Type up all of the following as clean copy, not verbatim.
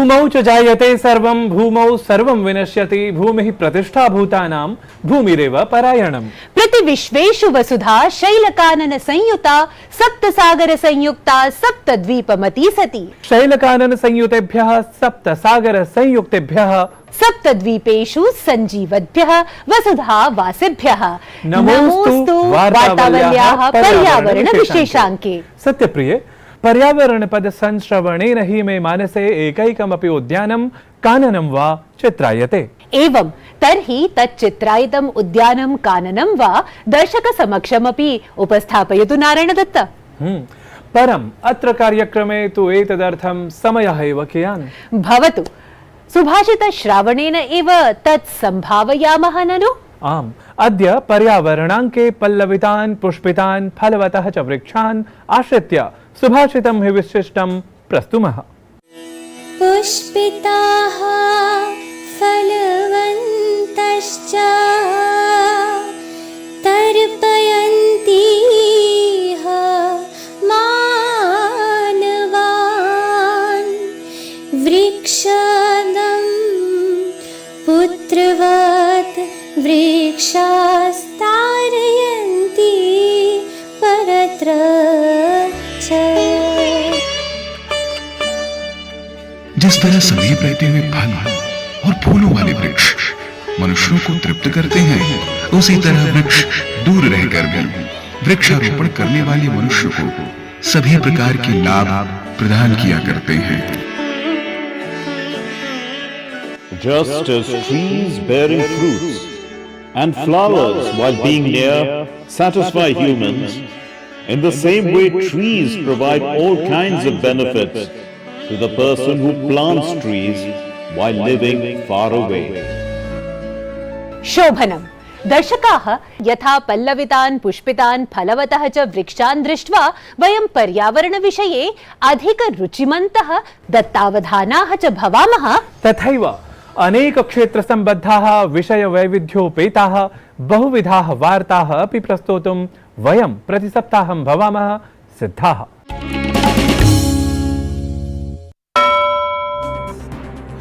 भूमौ च जायते सर्वं भूमौ सर्वं विनश्यति भूमिः प्रतिष्ठा भूतानां भूमिरेव परायणम्। प्रतिविश्वेषु वसुधा शैलकानन संयुता सप्तसागर संयुक्ता सप्तद्वीपमती सती। शैलकानन संयुतेभ्यः सप्तसागर संयुक्तेभ्यः सप्तद्वीपेषु संजीवद्भ्यः वसुधा वासिभ्यः नमोस्तु वार्तावल्याः पर्यावरण विशेषाङ्के। सत्यप्रिये, पर्यावरण पद संश्रवणेन हि मे मानसे एकैकमपि उद्यानं काननं वा चित्रायते। एवं तर्हि तच्चित्रायितम् उद्यानं काननं वा दर्शक समक्षमपि उपस्थापयतु नारायणदत्त। परम् अत्र कार्यक्रमे तु एतदर्थं समयः एव कियान् भवतु। सुभाषित श्रावणेन एव तत् संभावयामः ननु? आम्, अद्य पर्यावरणाङ्के पल्लवितान् पुष्पितान् फलवतः च वृक्षान् आश्रित्य सुभाषितं हि विशिष्टं प्रस्तुमः। पुष्पिताः फलवन्तश्च तर्पयन्तीह मानवान् वृक्षदं पुत्रवत् वृक्षास्तारयन्ति परत्र। जिस तरह समीप रहते हुए फल और फूलों वाले वृक्ष मनुष्यों को तृप्त करते हैं, उसी तरह वृक्ष दूर रहकर भी वृक्षारोपण करने वाले मनुष्य को सभी प्रकार के लाभ प्रदान किया करते हैं। Just as trees bearing fruits and flowers while being near satisfy humans, in the same way trees provide all kinds of benefits to the person who plants trees while living far away. शोभनम्। दर्शकाः यथा पल्लवितान् पुष्पितान् फलवतः च वृक्षान् दृष्ट्वा वयं पर्यावरण विषये अधिक रुचिमन्तः दत्तावधानाः च भवामः, तथैव अनेक क्षेत्र संबद्धाः विषय वैविध्योपेताः बहुविधाः वार्ताः अपि प्रस्तोतुं वयं प्रतिसप्ताहं भवामः सिद्धाः।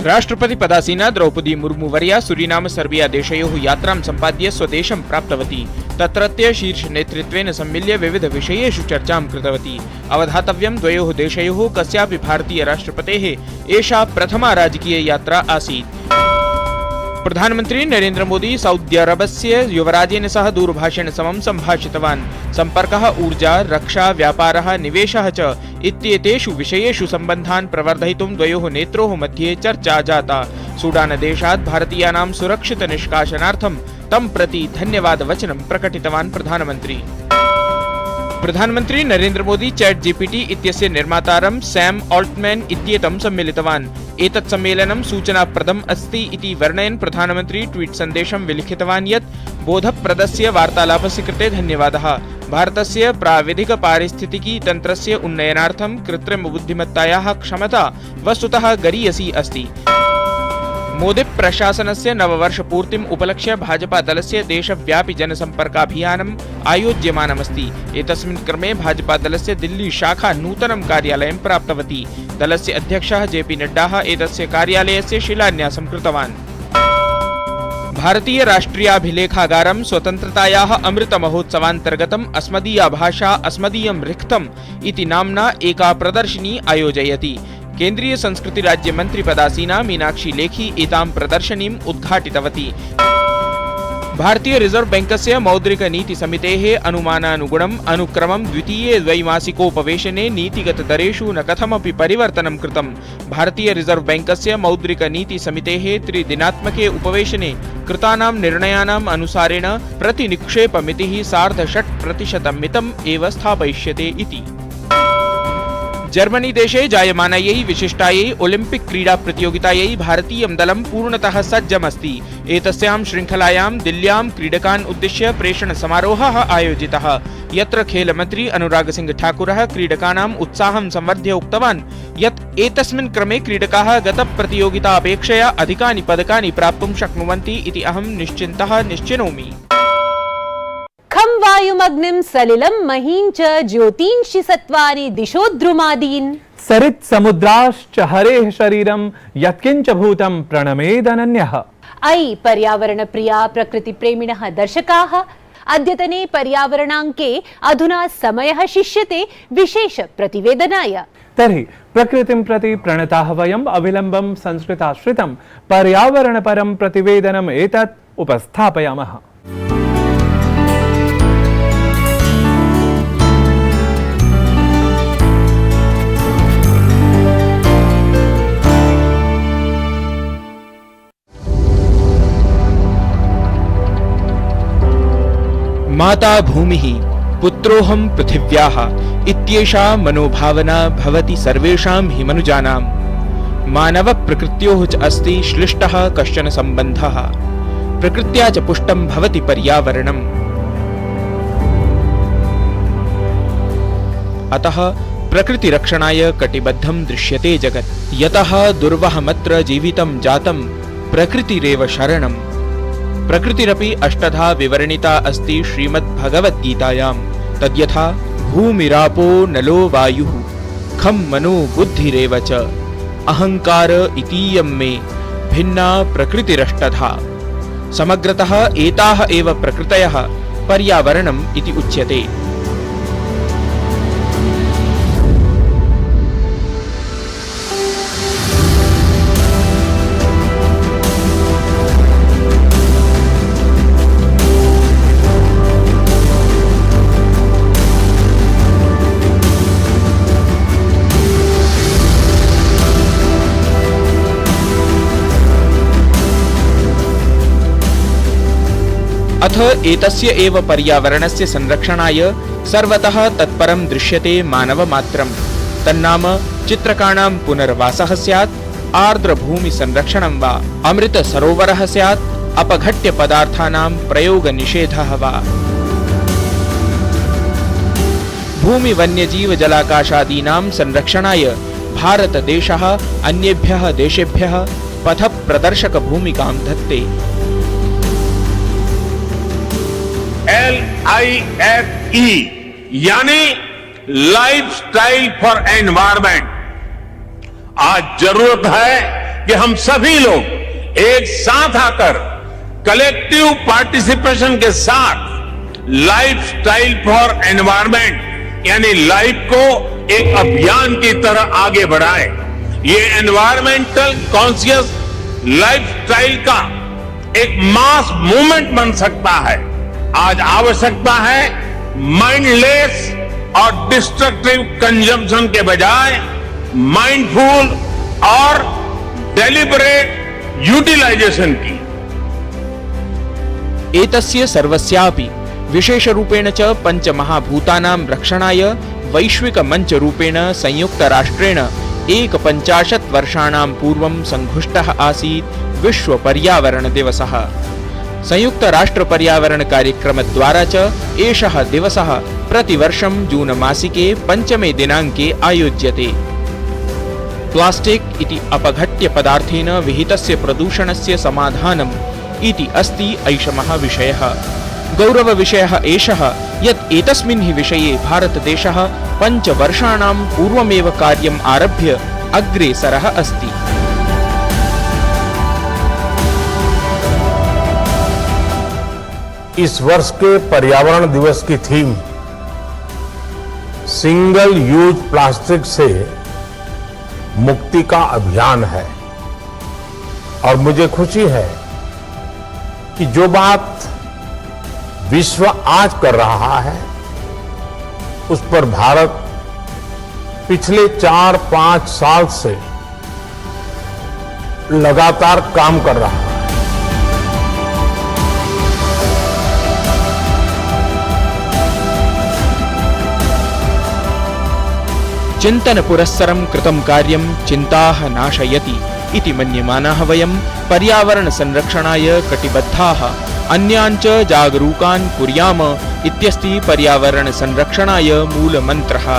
राष्ट्रपति पदासीना द्रौपदी मुर्मू वर्या सूरीनाम सर्बिया देशयोः यात्रां सम्पाद्य स्वदेशं प्राप्तवती। तत्रत्य शीर्ष नेतृत्वेन सम्मिल्य विविध विषयेषु चर्चां कृतवती। अवधातव्यं, द्वयोः देशयोः कस्यापि भारतीय राष्ट्रपतेः एषा प्रथमा राजकीय यात्रा आसीत्। प्रधानमंत्री नरेंद्र मोदी सऊदी अरबस्य युवराजेन सह दूरभाषेण समं सम्भाषितवान्। सम्पर्कः, ऊर्जा, रक्षा, व्यापारः, निवेशः च इत्येतेषु विषयेषु सम्बन्धान् प्रवर्धयितुं द्वयोः नेत्रोः मध्ये चर्चा जाता। सूडानदेशात् भारतीयानां सुरक्षित निष्कासनार्थं तं प्रति धन्यवादवचनं प्रकटितवान् प्रधानमन्त्री। प्रधानमंत्री नरेंद्र मोदी चैट जीपीटी इत्यस्य निर्मातारं सैम ऑल्टमैन इत्येतं सम्मिलितवान्। एतत् सम्मेलनं सूचनाप्रदम् अस्ति इति वर्णयन् प्रधानमंत्री ट्वीट सन्देशं विलिखितवान् यत् बोधप्रदस्य वार्तालापस्य कृते धन्यवादः। भारतस्य प्राविधिक पारिस्थितिकी तन्त्रस्य उन्नयनार्थं कृत्रिम बुद्धिमत्तायाः क्षमता वस्तुतः गरीयसी अस्ति। मोदी प्रशासनस्य नववर्षपूर्तिम् उपलक्ष्य भाजपा दलस्य देशव्यापि जनसम्पर्काभियानम् आयोज्यमानमस्ति। एतस्मिन् क्रमे भाजपा दलस्य दिल्ली शाखा नूतनं कार्यालयं प्राप्तवती। दलस्य अध्यक्षः जेपी नड्डाः एतस्य कार्यालयस्य शिलान्यासं कृतवान्। भारतीय राष्ट्रियाभिलेखागारं स्वतन्त्रतायाः अमृत महोत्सवान्तर्गतम् अस्मदीया भाषा अस्मदीयं रिक्तम् इति नाम्ना एका प्रदर्शनी आयोजयति। केन्द्रीय संस्कृति राज्य मंत्री पदासीना मीनाक्षी लेखी एतां प्रदर्शनीम् उद्घाटितवती। भारतीय रिजर्व बैंकस्य मौद्रिक नीति समितेः अनुमानानुगुणम् अनुक्रमं द्वितीये द्वैमासिकोपवेशने नीतिगत दरेषु न कथमपि परिवर्तनं कृतम्। भारतीय रिजर्व बैंकस्य मौद्रिक नीति समितेः त्रिदिनात्मके उपवेशने कृतानां निर्णयानाम् अनुसारेण प्रतिनिक्षेपमितिः 6.5% मितम् एव स्थापयिष्यते इति। जर्मनी देशे जायमानायै विशिष्टायै ओलिम्पिक क्रीडा प्रतियोगितायै भारतीयं दलं पूर्णतः सज्जमस्ति। एतस्यां श्रृङ्खलायां दिल्ल्यां क्रीडकान् उद्दिश्य प्रेषण समारोहः आयोजितः, यत्र खेलमन्त्री अनुराग सिंह ठाकुरः क्रीडकानाम् उत्साहं संवर्ध्य उक्तवान् यत् एतस्मिन् क्रमे क्रीडकाः गतप्रतियोगिता अपेक्षया अधिकानि पदकानि प्राप्तुं शक्नुवन्ति इति अहं निश्चिन्तः निश्चिनोमि। खं वायुमग्निं सलिलं महीं च ज्योतींषि सत्त्वानि दिशोद्रुमादीन् सरित् समुद्राश्च हरेः शरीरं यत्किञ्च भूतं प्रणमेदनन्यः। अयि पर्यावरण प्रिया प्रकृति प्रेमिणः दर्शकाः, अद्यतने पर्यावरणाङ्के अधुना समयः शिष्यते विशेष प्रतिवेदनाय। तर्हि प्रकृतिं प्रति प्रणताः वयम् अविलम्बं संस्कृताश्रितं पर्यावरणपरं प्रतिवेदनम् एतत् उपस्थापयामः। माता भूमिः पुत्रोऽहं पृथिव्याः इत्येषा मनोभावना भवति सर्वेषां हि मनुजानां। मानवप्रकृत्योः च अस्ति श्लिष्टः कश्चन सम्बन्धः, प्रकृत्या च पुष्टं भवति पर्यावरणम्। अतः प्रकृतिरक्षणाय कटिबद्धं दृश्यते जगत्। यतः दुर्वहमत्र जीवितं जातं प्रकृतिरेव शरणम्। प्रकृतिरपि अष्टधा विवर्णिता अस्ति श्रीमद्भगवद्गीतायां। तद्यथा भूमिरापो नलो वायुः खं मनो बुद्धिरेव च अहंकार इतीयं मे भिन्ना प्रकृतिरष्टधा। समग्रतः एताः एव प्रकृतयः पर्यावरणम् इति उच्यते। अथ एतस्य एव पर्यावरणस्य संरक्षणाय सर्वतः तत्परं दृश्यते मानवमात्रम्। तन्नाम चित्रकाणां पुनर्वासः स्यात्, आर्द्रभूमि संरक्षणं वा, अमृत सरोवरः स्यात्, अपघट्य पदार्थानां प्रयोग निषेधः वा। भूमि वन्यजीव जलाकाशादीनां संरक्षणाय भारतदेशः अन्येभ्यः देशेभ्यः पथप्रदर्शक भूमिकां धत्ते। LIFE यानी लाइफस्टाइल फॉर एनवायरमेंट। आज जरूरत है कि हम सभी लोग एक साथ आकर कलेक्टिव पार्टिसिपेशन के साथ लाइफस्टाइल फॉर एनवायरमेंट यानी लाइफ को एक अभियान की तरह आगे बढ़ाएं। ये एनवायरमेंटल कॉन्शियस लाइफस्टाइल का एक मास मूवमेंट बन सकता है। आज आवश्यकता है माइंडलेस और डिस्ट्रक्टिव कंजम्पशन के बजाय माइंडफुल और डेलिबरेट यूटिलाइजेशन की। एतस्य सर्वस्यापि विशेषरूपेण च पंचमहाभूतानां रक्षणाय वैश्विक मंच रूपेण संयुक्त राष्ट्रेण 51 वर्षाणां पूर्वं संघुष्टः आसीत् विश्व पर्यावरण दिवसः। संयुक्त राष्ट्र पर्यावरण कार्यक्रम द्वारा च एषः दिवसः प्रतिवर्षं जून मासिके 5 दिनाङ्के आयोज्यते। प्लास्टिक इति अपघट्य पदार्थेन विहितस्य प्रदूषणस्य समाधानम् इति अस्ति ऐषमः विषयः। गौरवविषयः एषः यत् एतस्मिन् हि विषये भारतदेशः 5 वर्षाणां पूर्वमेव कार्यम् आरभ्य अग्रेसरः अस्ति। इस वर्ष के पर्यावरण दिवस की थीम सिंगल यूज प्लास्टिक से मुक्ति का अभियान है और मुझे खुशी है कि जो बात विश्व आज कर रहा है उस पर भारत पिछले 4-5 साल से लगातार काम कर रहा है। चिंतन पुरस्सरं कृतं कार्यं चिंताः नाशयति इति मन्यमानाः वयं पर्यावरण संरक्षणाय कटिबद्धाः अन्यान् च जागरूकान् कुर्याम इत्यस्ति पर्यावरण संरक्षणाय मूलमन्त्रः।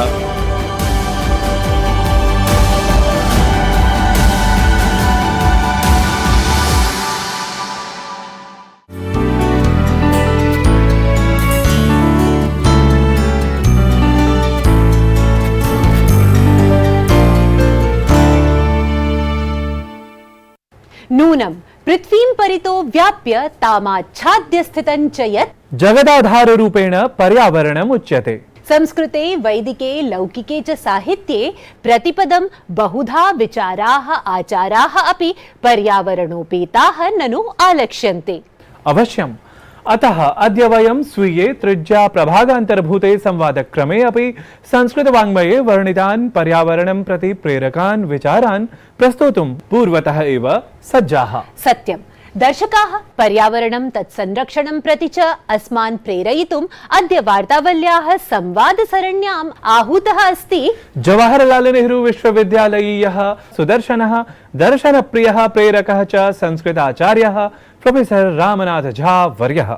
परितो व्याप्य तामाच्छाद्य स्थितं च यत् जगदाधाररूपेण पर्यावरणम् उच्यते। संस्कृते वैदिके लौकिके च साहित्ये प्रतिपदं बहुधा विचाराः आचाराः अपि पर्यावरणोपेताः ननु आलक्ष्यन्ते। अवश्यम्। अतः अद्य वयं स्वीये त्रिज्या प्रभागान्तर्भूते संवादक्रमे अपि संस्कृतवाङ्मये वर्णितान् पर्यावरणं प्रति प्रेरकान् विचारान् प्रस्तोतुं पूर्वतः एव सज्जाः। सत्यं। दर्शकाः पर्यावरणं तत्संरक्षणं प्रति च अस्मान् प्रेरयितुम् अद्य वार्तावल्याः संवादसरण्याम् आहूतः अस्ति जवाहरलालनेहरू विश्वविद्यालयीयः सुदर्शनः दर्शनप्रियः प्रेरकः च संस्कृताचार्यः प्रोफेसर रामनाथ झा वर्यः।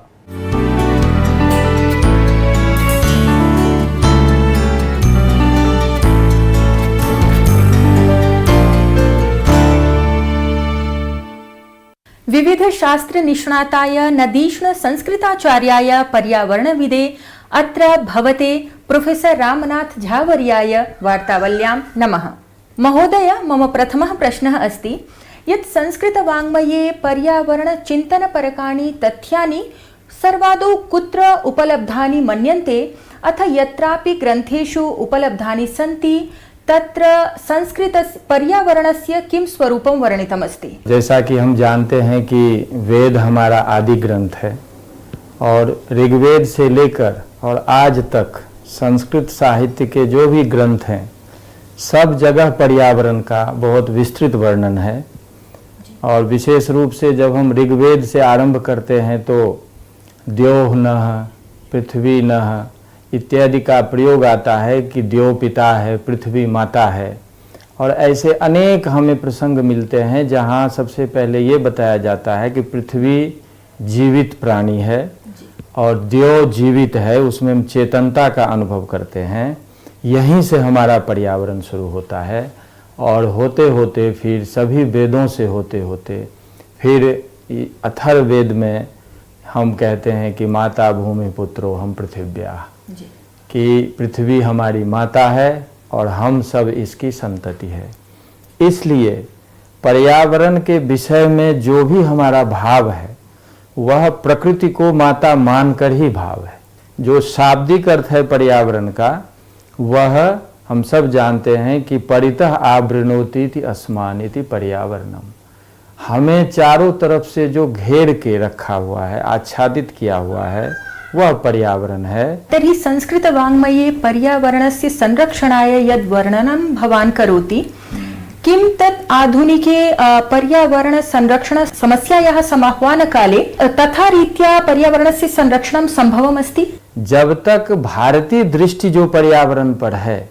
विविध शास्त्र निष्णाताय नदीष्ण संस्कृताचार्याय पर्यावरणविदे अत्र भवते प्रोफेसर रामनाथ झावर्याय वार्तावल्यां नमः। महोदय, मम प्रथमः प्रश्नः अस्ति यत् संस्कृतवाङ्मये पर्यावरणचिन्तनपरकाणि तथ्यानि सर्वादौ कुत्र उपलब्धानि मन्यन्ते अथ यत्रापि ग्रन्थेषु उपलब्धानि सन्ति तत्र संस्कृत पर्यावरणस्य किं स्वरूपं वर्णितमस्ति? जैसा कि हम जानते हैं कि वेद हमारा आदि ग्रंथ है और ऋग्वेद से लेकर और आज तक संस्कृत साहित्य के जो भी ग्रंथ हैं सब जगह पर्यावरण का बहुत विस्तृत वर्णन है। और विशेष रूप से जब हम ऋग्वेद से आरंभ करते हैं तो द्योः नः, पृथ्वी नः इत्यादि का प्रयोग आता है कि द्यो पिता है, पृथ्वी माता है। और ऐसे अनेक हमें प्रसंग मिलते हैं जहाँ सबसे पहले ये बताया जाता है कि पृथ्वी जीवित प्राणी है और द्यो जीवित है, उसमें हम चेतनता का अनुभव करते हैं। यहीं से हमारा पर्यावरण शुरू होता है और होते होते फिर सभी वेदों से होते होते फिर अथर्ववेद में हम कहते हैं कि माता भूमि पुत्रो हम पृथिव्या, कि पृथ्वी हमारी माता है और हम सब इसकी संतति है। इसलिए पर्यावरण के विषय में जो भी हमारा भाव है वह प्रकृति को माता मानकर ही भाव है। जो शाब्दिक अर्थ है पर्यावरण का वह हम सब जानते हैं कि परितः आवृणोति अस्मानिति पर्यावरणम, हमें चारों तरफ से जो घेर के रखा हुआ है, आच्छादित किया हुआ है, वह पर्यावरण है। तर्हि संस्कृतवाङ्मये पर्यावरणस्य संरक्षणाय यद् वर्णनं भवान् करोति किं तत् आधुनिके पर्यावरण संरक्षण समस्यायाः समाह्वानकाले तथा रीत्या पर्यावरणस्य संरक्षणं संभवमस्ति? जब तक भारतीय दृष्टि जो पर्यावरण पर है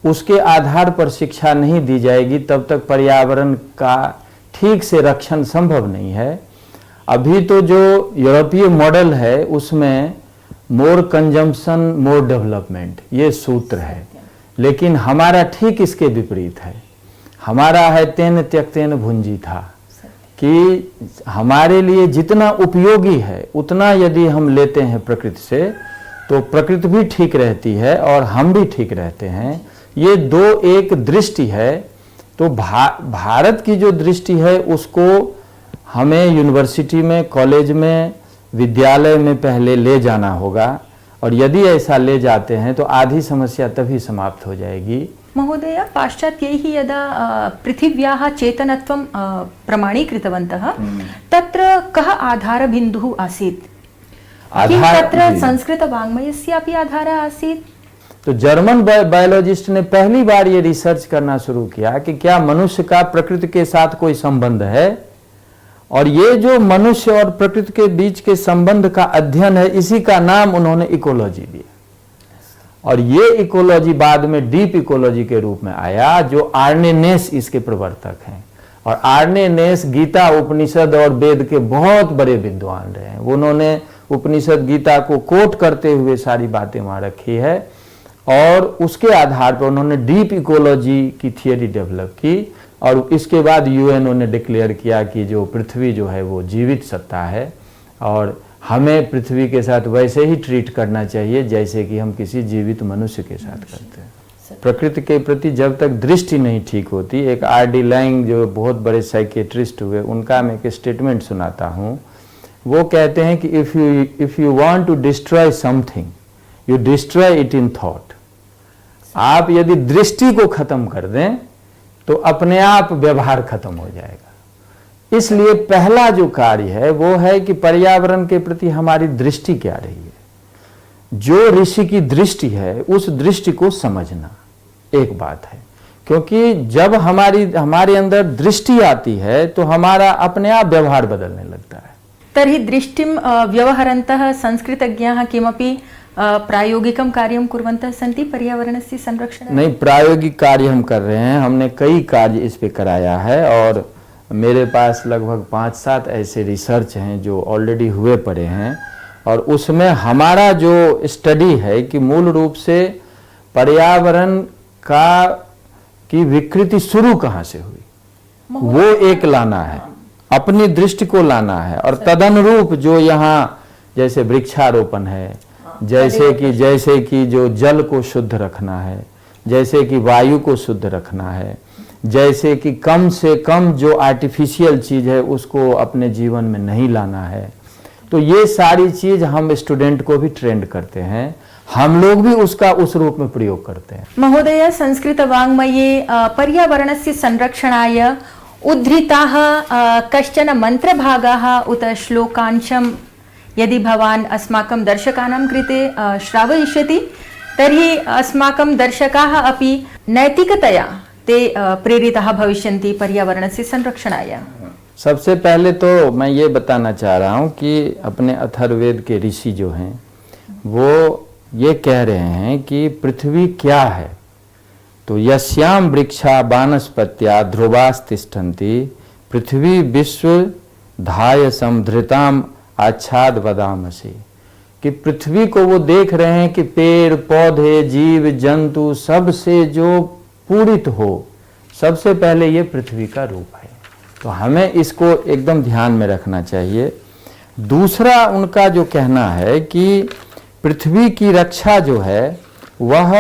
उसके आधार पर शिक्षा नहीं दी जाएगी तब तक पर्यावरण का ठीक से रक्षण संभव नहीं है। अभी तो जो यूरोपीय मॉडल है उसमें मोर कंजम्पशन मोर डेवलपमेंट ये सूत्र है, लेकिन हमारा ठीक इसके विपरीत है। हमारा है तेन त्यक्तेन भुंजी था, कि हमारे लिए जितना उपयोगी है उतना यदि हम लेते हैं प्रकृति से तो प्रकृति भी ठीक रहती है और हम भी ठीक रहते हैं। ये दो एक दृष्टि है। तो भारत की जो दृष्टि है उसको हमें यूनिवर्सिटी में, कॉलेज में, विद्यालय में पहले ले जाना होगा और यदि ऐसा ले जाते हैं तो आधी समस्या तभी समाप्त हो जाएगी। महोदय, पाश्चात्यैः यदा पृथिव्याः चेतनत्वं प्रमाणीकृतवन्तः तत्र कः आधारबिन्दुः आसीत्? किं तत्र संस्कृतवाङ्मयस्यापि आधारः आसीत्? तो जर्मन बायोलॉजिस्ट ने पहली बार ये रिसर्च करना शुरू किया कि क्या मनुष्य का प्रकृति के साथ कोई संबंध है, और ये जो मनुष्य और प्रकृति के बीच के संबंध का अध्ययन है इसी का नाम उन्होंने इकोलॉजी दिया। और ये इकोलॉजी बाद में डीप इकोलॉजी के रूप में आया, जो आर्ने नेस इसके प्रवर्तक हैं। और आर्ने नेस गीता, उपनिषद और वेद के बहुत बड़े विद्वान रहे हैं। उन्होंने उपनिषद गीता को कोट करते हुए सारी बातें वहां रखी है और उसके आधार पर उन्होंने डीप इकोलॉजी की थियरी डेवलप की। और इसके बाद यूएनओ ने डिक्लेयर किया कि जो पृथ्वी जो है वो जीवित सत्ता है और हमें पृथ्वी के साथ वैसे ही ट्रीट करना चाहिए जैसे कि हम किसी जीवित मनुष्य के साथ करते हैं। प्रकृति के प्रति जब तक दृष्टि नहीं ठीक होती, एक R.D. लैंग जो बहुत बड़े साइकेट्रिस्ट हुए, उनका मैं एक स्टेटमेंट सुनाता हूँ। वो कहते हैं कि if you want to destroy something, you destroy it in thought. आप यदि दृष्टि को खत्म कर दें तो अपने आप व्यवहार खत्म हो जाएगा। इसलिए पहला जो कार्य है वो है कि पर्यावरण के प्रति हमारी दृष्टि क्या रही है। जो ऋषि की दृष्टि है उस दृष्टि को समझना एक बात है, क्योंकि जब हमारे अंदर दृष्टि आती है तो हमारा अपने आप व्यवहार बदलने लगता है। तर्हि दृष्टिं व्यवहरन्तः संस्कृतज्ञाः किमपि प्रायोगिकं कार्यं कुर्वन्तः सन्ति पर्यावरणस्य संरक्षणाय? नहीं, प्रायोगिक कार्य हम कर रहे हैं। हमने कई कार्य इस पे कराया है और मेरे पास लगभग 5-7 ऐसे रिसर्च हैं जो ऑलरेडी हुए पड़े हैं, और उसमें हमारा जो स्टडी है कि मूल रूप से पर्यावरण की विकृति शुरू कहाँ से हुई, वो एक लाना है, अपनी दृष्टि को लाना है। और तदनुरूप जो यहाँ जैसे वृक्षारोपण है, जैसे कि जो जल को शुद्ध रखना है, जैसे कि वायु को शुद्ध रखना है, जैसे कि कम से कम जो आर्टिफिशियल चीज है उसको अपने जीवन में नहीं लाना है, तो ये सारी चीज हम स्टूडेंट को भी ट्रेंड करते हैं। हम लोग भी उसका उस रूप में प्रयोग करते हैं। महोदय, संस्कृत वाङ्मये पर्यावरणस्य संरक्षणाय उद्धृताः कश्चन मन्त्रभागाः उत श्लोकांशं यदि भवान् अस्माकं दर्शकानां कृते श्रावयिष्यति तर्हि अस्माकं दर्शकाः अपि नैतिकतया ते प्रेरिताः भविष्यन्ति पर्यावरणस्य संरक्षणाय। सबसे पहले तो मैं ये बताना चाह रहा हूँ कि अपने अथर्ववेद के ऋषि जो हैं वो ये कह रहे हैं कि पृथ्वी क्या है, तो यस्याम वृक्षा वानस्पत्या ध्रुवास्तिष्ठन्ति पृथ्वी विश्व धाय समधृताम आच्छाद वदामसि, कि पृथ्वी को वो देख रहे हैं कि पेड़ पौधे जीव जंतु सबसे जो पूरित हो, सबसे पहले ये पृथ्वी का रूप है। तो हमें इसको एकदम ध्यान में रखना चाहिए। दूसरा उनका जो कहना है कि पृथ्वी की रक्षा जो है वह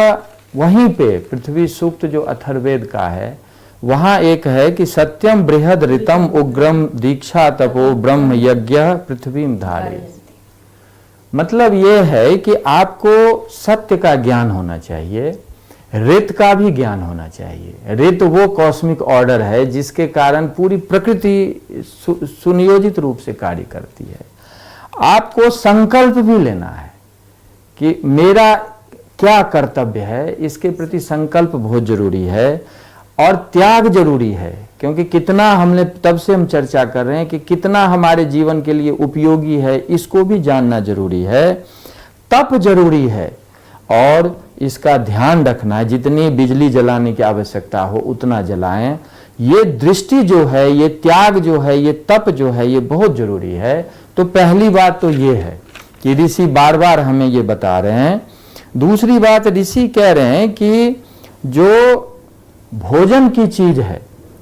वहीं पे पृथ्वी सूक्त जो अथर्ववेद का है वहाँ एक है कि सत्यम बृहद ऋतम उग्रम दीक्षा तपो ब्रह्म यज्ञ पृथ्वीम धारे। मतलब ये है कि आपको सत्य का ज्ञान होना चाहिए, ऋत का भी ज्ञान होना चाहिए। ऋत वो कॉस्मिक ऑर्डर है जिसके कारण पूरी प्रकृति सुनियोजित रूप से कार्य करती है। आपको संकल्प भी लेना है कि मेरा क्या कर्तव्य है, इसके प्रति संकल्प बहुत जरूरी है और त्याग जरूरी है, क्योंकि कितना हमने तब से हम चर्चा कर रहे हैं कि कितना हमारे जीवन के लिए उपयोगी है, इसको भी जानना जरूरी है। तप जरूरी है और इसका ध्यान रखना है, जितनी बिजली जलाने की आवश्यकता हो उतना जलाएं। ये दृष्टि जो है, ये त्याग जो है, ये तप जो है, ये बहुत जरूरी है। तो पहली बात तो ये है कि ऋषि बार बार हमें ये बता रहे हैं। दूसरी बात ऋषि कह रहे हैं कि जो भोजन की चीज है,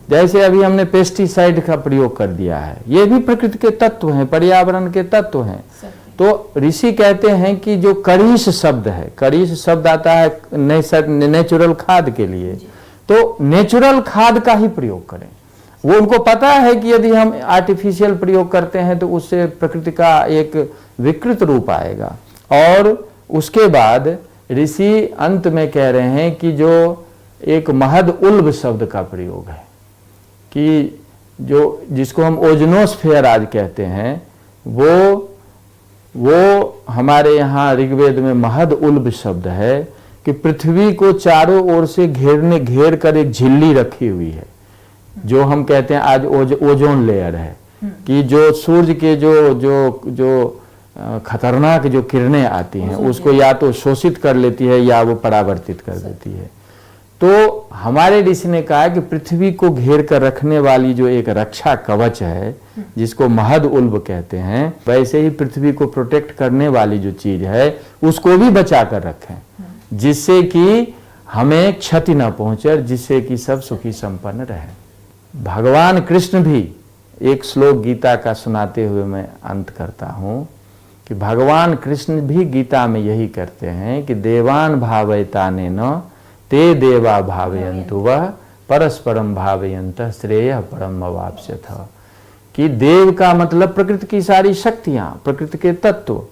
जैसे अभी हमने पेस्टिसाइड का प्रयोग कर दिया है, ये भी प्रकृति के तत्व हैं, पर्यावरण के तत्व हैं। तो ऋषि कहते हैं कि जो करीश शब्द है, करीश शब्द आता है नेचुरल खाद के लिए, तो नेचुरल खाद का ही प्रयोग करें। वो उनको पता है कि यदि हम आर्टिफिशियल प्रयोग करते हैं तो उससे प्रकृति का एक विकृत रूप आएगा। और उसके बाद ऋषि अंत में कह रहे हैं कि जो एक महद उल्ब शब्द का प्रयोग है, कि जिसको हम ओजोनोस्फेयर आज कहते हैं, वो हमारे यहाँ ऋग्वेद में महद उल्ब शब्द है कि पृथ्वी को चारों ओर से घेर कर एक झिल्ली रखी हुई है, जो हम कहते हैं आज ओजोन लेयर है, कि जो सूर्य के जो खतरनाक जो किरणें आती हैं उसको या तो शोषित कर लेती है या वो परावर्तित कर देती है। तो हमारे ऋषि ने कहा कि पृथ्वी को घेर कर रखने वाली जो एक रक्षा कवच है, जिसको महद उल्ब कहते हैं, वैसे ही पृथ्वी को प्रोटेक्ट करने वाली जो चीज है उसको भी बचा कर रखें, जिससे कि हमें क्षति न पहुंचे, जिससे कि सब सुखी संपन्न रहे। भगवान कृष्ण भी एक श्लोक गीता का सुनाते हुए मैं अंत करता हूं कि भगवान कृष्ण भी गीता में यही करते हैं कि देवान भावयतानेन ते देवा भावयन्तु वह परस्परम भावयन्तः श्रेयः परम अवाप्स्यथ। कि देव का मतलब प्रकृति की सारी शक्तियां, प्रकृति के तत्व,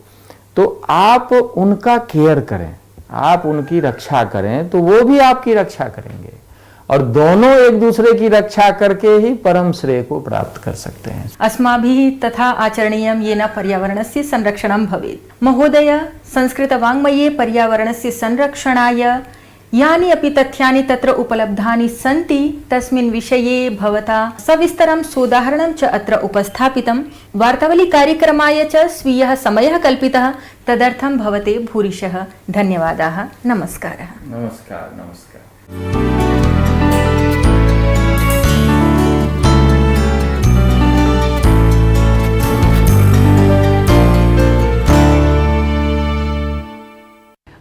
तो आप उनका केयर करें, आप उनकी रक्षा करें तो वो भी आपकी रक्षा करेंगे, और दोनों एक दूसरे की रक्षा करके ही परम श्रेय को प्राप्त कर सकते हैं। अस्माभिः तथा आचरणीयं येन पर्यावरणस्य संरक्षणं भवेत्। महोदय, संस्कृतवाङ्मये पर्यावरणस्य संरक्षणाय यानि अपि तथ्यानि तत्र उपलब्धानि सन्ति तस्मिन् विषये भवता सविस्तरं सोदाहरणं च अत्र उपस्थापितं। वार्तावली कार्यक्रमाय च स्वीयः समयः कल्पितः, तदर्थं भवते भूरिशः धन्यवादाः। नमस्कारः। नमस्कार नमस्कार।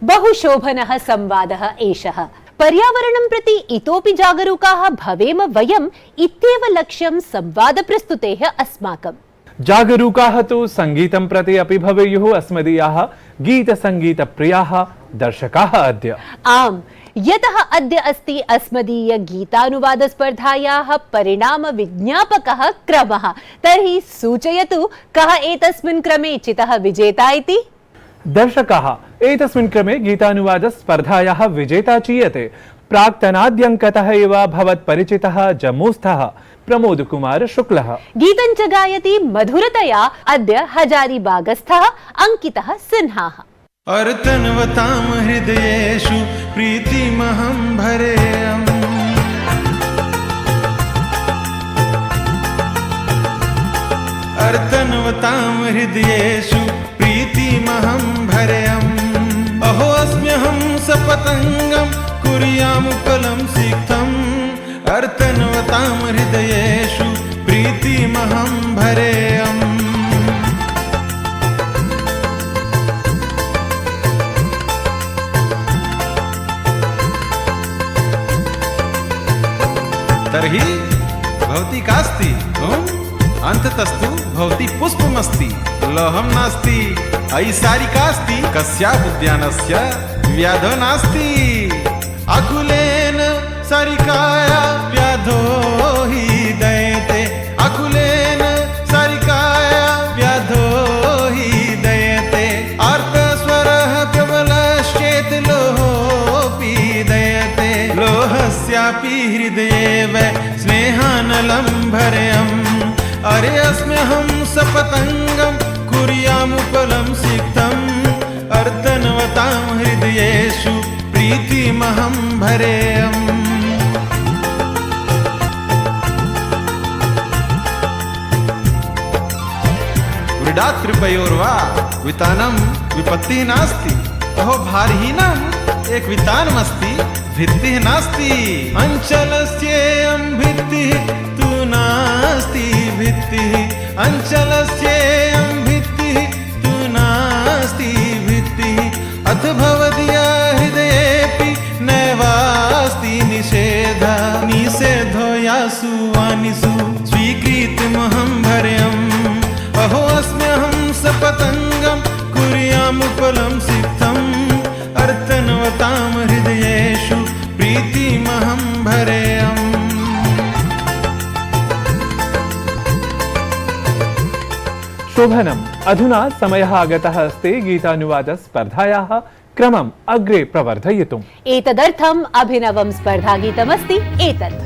बहुशोभनः संवादः एषः। पर्यावरणं प्रति इतोपि जागरूकाः भवेम वयम् इत्येव लक्ष्यं संवादप्रस्तुतेः अस्माकम्। जागरूकाः तु संगीतं प्रति अपि भवेयुः अस्मदीयाः गीतसङ्गीतप्रियाः दर्शकाः अद्य। आम्, यतः अद्य अस्ति अस्मदीय गीतानुवादस्पर्धायाः परिणामविज्ञापकः क्रमः। तर्हि सूचयतु कः एतस्मिन् क्रमे चितः विजेता इति। दर्शकाः, एतस्मिन् क्रमे गीतानुवादस्पर्धायाः विजेता चीयते प्राक्तनाद्यङ्कतः एव भवत्परिचितः जम्मूस्थः प्रमोद कुमार शुक्लः। गीतं च गायति मधुरतया अद्य हजारीबागस्थः अंकितः सिन्हाः। अर्तन्वतां हृदयेषु प्रीतिमहं भरेयम्, अर्तन्वतां हृदयेषु प्रीतिमहं भरेयम्। अहो अस्म्यहं सपतङ्गं कुर्यामुपलं सिक्तम्, अर्तन्वतां हृदयेषु प्रीतिमहं भरेयम्। तर्हि भवती कास्ति? अन्ततस्तु भवती पुष्पमस्ति, लोहं नास्ति। अयि सारिकास्ति, कस्याः उद्यानस्य व्याधो नास्ति। आकुलेन सारिकाया व्याधो हि दयते, आकुलेन सारिकाया व्याधो हि दयते। आर्तस्वरः प्रबलश्चेत् लोहोऽपि दयते, लोहस्यापि हृदये वै स्नेहानलं भरेयम्। अरे अस्म्यहं सपतङ्गं कुर्यामुपलं सिक्तम्, अर्तन्वतां हृदयेषु प्रीतिमहं भरेयम्। व्रीडात्रिपयोर्वा वितानं विपत्तिः नास्ति। अहो भारहीनम् एक वितानमस्ति, भित्तिः नास्ति। अञ्चलस्येयं भित्तिः तु नास्ति भित्तिः, अञ्चलस्येयं भित्तिः तु नास्ति भित्तिः। अथ भवदीया हृदयेऽपि नैवास्ति निषेधः, निषेधो यासु वानिषु स्वीकृतिमहं भरेयम्। अहो अस्म्यहं सपतङ्गं कुर्यामुपलं सिक्तम्, अर्तन्वतां हृदयेषु प्रीतिमहं भरेयम्। शोभनम्। अधुना समयः आगतः अस्ति गीतानुवादस्पर्धायाः क्रमम् अग्रे प्रवर्धयितुम्। एतदर्थम् अभिनवं स्पर्धागीतमस्ति एतत्।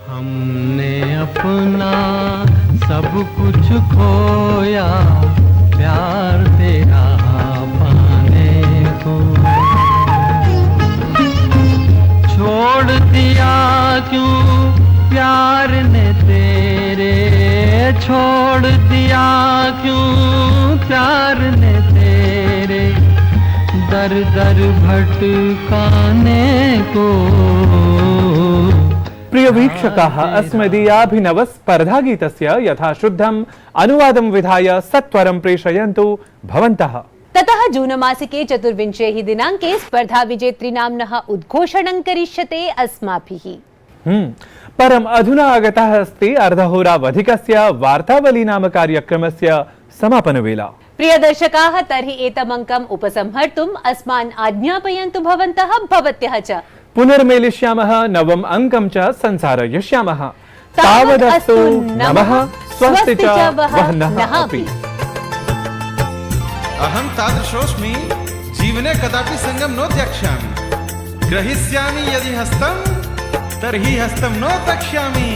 हमने अपना सब कुछ खोया, प्यार तेरा पाने को। छोड़ दिया क्यों प्यार ने तेरे, छोड़ दिया क्यों प्यार ने तेरे। दर दर भटकाने को। प्रिय वीक्षकाः, अस्मदीयाभिनवस्पर्धागीतस्य यथाशुद्धम् अनुवादं विधाय सत्वरं प्रेषयन्तु भवन्तः। ततः जूनमासिके 24 दिनाङ्के स्पर्धा विजेतृनाम्नः उद्घोषणं करिष्यते अस्माभिः। परम् अधुना आगतः अस्ति अर्धहोरावधिकस्य वार्तावली नाम कार्यक्रमस्य समापनवेला। प्रियदर्शकाः, तर्हि एतमङ्कम् उपसंहर्तुम् अस्मान् आज्ञापयन्तु भवन्तः, भवत्यः च। पुनर्मेलिष्यामः नवम अंकं च संसारयिष्यामः तावदस्तु नमः स्वस्ति च वह्नः अपि। अहं तादृशोऽस्मि जीवने कदापि सङ्गं न त्यक्ष्यामि। ग्रहीष्यामि यदि हस्तं तर्हि हस्तं न त्यक्ष्यामि।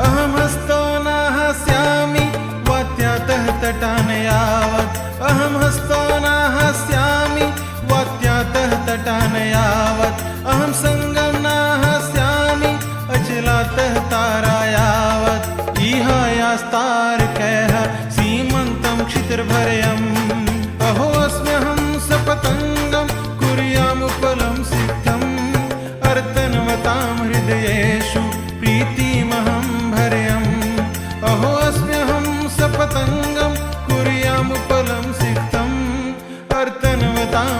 अहं हस्तो न हस्यामि वात्यातः तटान यावत्। अहं हस्तो न हस्यामि वात्यातः तटान यावत्। अहं सङ्गं न हस्यामि अचलातः तारा यावत्। इह यास्तारकैः सीमन्तं क्षितिर्भर्यम्। अहो अस्म्यहं सपतङ्गं कुर्यामुपलं सिद्धम्। अर्तन्वतां हृदयेषु प्रीतिमहं भर्यम्। अहो अस्म्यहं सपतङ्गं कुर्यामुपलं सिद्धम्। अर्तन्वतां